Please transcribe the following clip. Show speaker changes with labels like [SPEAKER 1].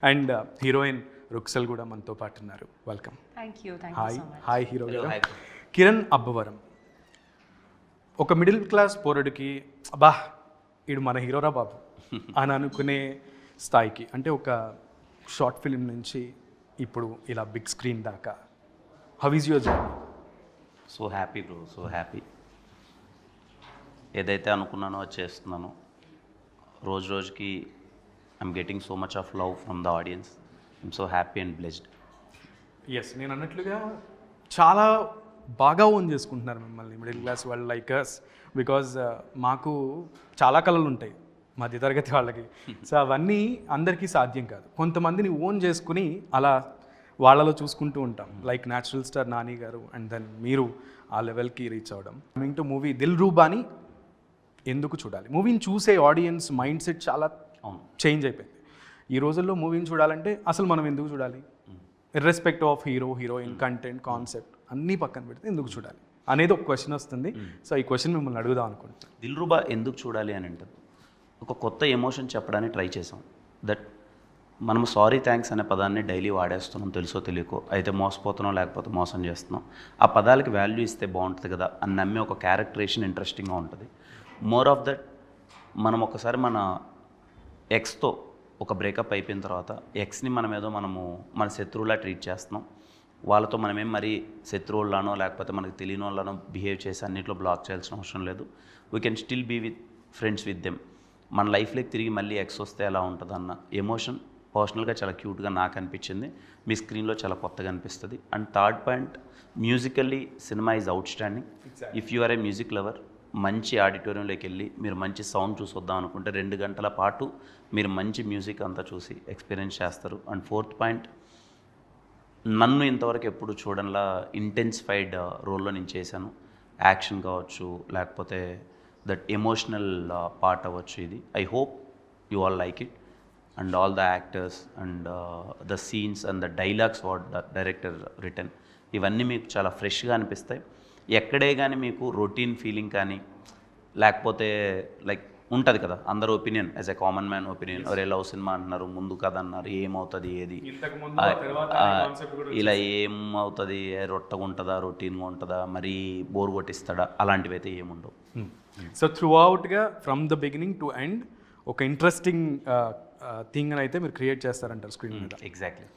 [SPEAKER 1] And heroine రుక్సల్ కూడా మనతో పాటు ఉన్నారు. Welcome.
[SPEAKER 2] Thank you
[SPEAKER 1] hi
[SPEAKER 2] so much.
[SPEAKER 1] Hi hero గారు. కిరణ్ అబ్బవరం ఒక మిడిల్ క్లాస్ పోరడికి అబ్బా ఈడు మన హీరోరా బాబు అని అనుకునే స్థాయికి, అంటే ఒక షార్ట్ ఫిలిం నుంచి ఇప్పుడు ఇలా బిగ్ స్క్రీన్ దాకా, how is your journey?
[SPEAKER 3] So happy bro, so happy. ఏదైతే అనుకున్నానో అది చేస్తున్నాను. రోజు రోజుకి I'm getting so much of love from the audience. I'm so happy and blessed.
[SPEAKER 1] Yes, నేను అన్నట్లుగా చాలా బాగా ఓన్ చేసుకుంటున్నారు మిమ్మల్ని మిడిల్ క్లాస్ వాళ్ళు లైక్ అస్. బికాజ్ మాకు చాలా కళలు ఉంటాయి మధ్యతరగతి వాళ్ళకి. సో అవన్నీ అందరికీ సాధ్యం కాదు. కొంతమందిని ఓన్ చేసుకుని అలా వాళ్ళలో చూసుకుంటూ ఉంటాం. లైక్ న్యాచురల్ స్టార్ నాని గారు, అండ్ దెన్ మీరు ఆ లెవెల్కి రీచ్ అవ్వడం. కమింగ్ టు మూవీ దిల్ రూబాని ఎందుకు చూడాలి? మూవీని చూసే ఆడియన్స్ మైండ్ సెట్ చాలా చేంజ్ అయిపోయింది. ఈ రోజుల్లో మూవీని చూడాలంటే అసలు మనం ఎందుకు చూడాలి? Irrespective of hero, heroine, content, concept అన్నీ పక్కన పెడితే ఎందుకు చూడాలి అనేది ఒక క్వశ్చన్ వస్తుంది. సో ఈ క్వశ్చన్ మిమ్మల్ని అడుగుదాం అనుకుంటున్నాను.
[SPEAKER 3] దిల్రుబా ఎందుకు చూడాలి అని అంటే, ఒక కొత్త ఎమోషన్ చెప్పడానికి ట్రై చేసాం. దట్ మనం సారీ థ్యాంక్స్ అనే పదాన్ని డైలీ వాడేస్తున్నాం, తెలుసో తెలియకో. అయితే మోసపోతున్నాం, లేకపోతే మోసం చేస్తున్నాం. ఆ పదాలకి వాల్యూ ఇస్తే బాగుంటుంది కదా అని నమ్మే ఒక క్యారెక్టరేషన్ ఇంట్రెస్టింగ్గా ఉంటుంది. మోర్ ఆఫ్ దట్, మనం ఒకసారి మన ఎక్స్తో ఒక బ్రేకప్ అయిపోయిన తర్వాత ఎక్స్ని మనము మన శత్రువులా ట్రీట్ చేస్తున్నాం. వాళ్ళతో మనమేం మరీ శత్రువుల్లానో లేకపోతే మనకు తెలియని వాళ్ళనో బిహేవ్ చేసి అన్నింటిలో బ్లాక్ చేయాల్సిన అవసరం లేదు. We can still be with friends with them. మన లైఫ్లోకి తిరిగి మళ్ళీ ఎక్స్ వస్తే ఎలా ఉంటుంది అన్న ఎమోషన్ పర్సనల్గా చాలా క్యూట్గా నాకు అనిపించింది. మీ స్క్రీన్లో చాలా కొత్తగా అనిపిస్తుంది. And third point, musically cinema is outstanding. If you are a music lover, మంచి ఆడిటోరియంలోకి వెళ్ళి మీరు మంచి సౌండ్ చూసి వద్దాం అనుకుంటే 2 గంటల పాటు మీరు మంచి మ్యూజిక్ అంతా చూసి ఎక్స్పీరియన్స్ చేస్తారు. అండ్ ఫోర్త్ పాయింట్, నన్ను ఇంతవరకు ఎప్పుడు చూడడంలా ఇంటెన్సిఫైడ్ రోల్లో నేను చేశాను. యాక్షన్ కావచ్చు, లేకపోతే దట్ ఎమోషనల్ పార్ట్ అవ్వచ్చు. ఇది I hope you all like it. And all the actors and the scenes and the dialogues what the director return, ఇవన్నీ మీకు చాలా ఫ్రెష్గా అనిపిస్తాయి. ఎక్కడే కానీ మీకు రొటీన్ ఫీలింగ్ కానీ, లేకపోతే లైక్ ఉంటుంది కదా అందరూ opinion, as a common man opinion, ఒరే లవ్ సినిమా అంటున్నారు, ముందు కథ అన్నారు, ఏమవుతుంది ఏది ఇలా ఏమవుతుంది, రొట్టగా ఉంటుందా, రొటీన్గా ఉంటుందా, మరీ బోర్ కొట్టిస్తాడా, అలాంటివి అయితే ఏముండవు.
[SPEAKER 1] సో త్రూ అవుట్గా from the beginning to end ఒక ఇంట్రెస్టింగ్ థింగ్ అని అయితే మీరు క్రియేట్ చేస్తారంటారు స్క్రీన్ మీద.
[SPEAKER 3] ఎగ్జాక్ట్లీ.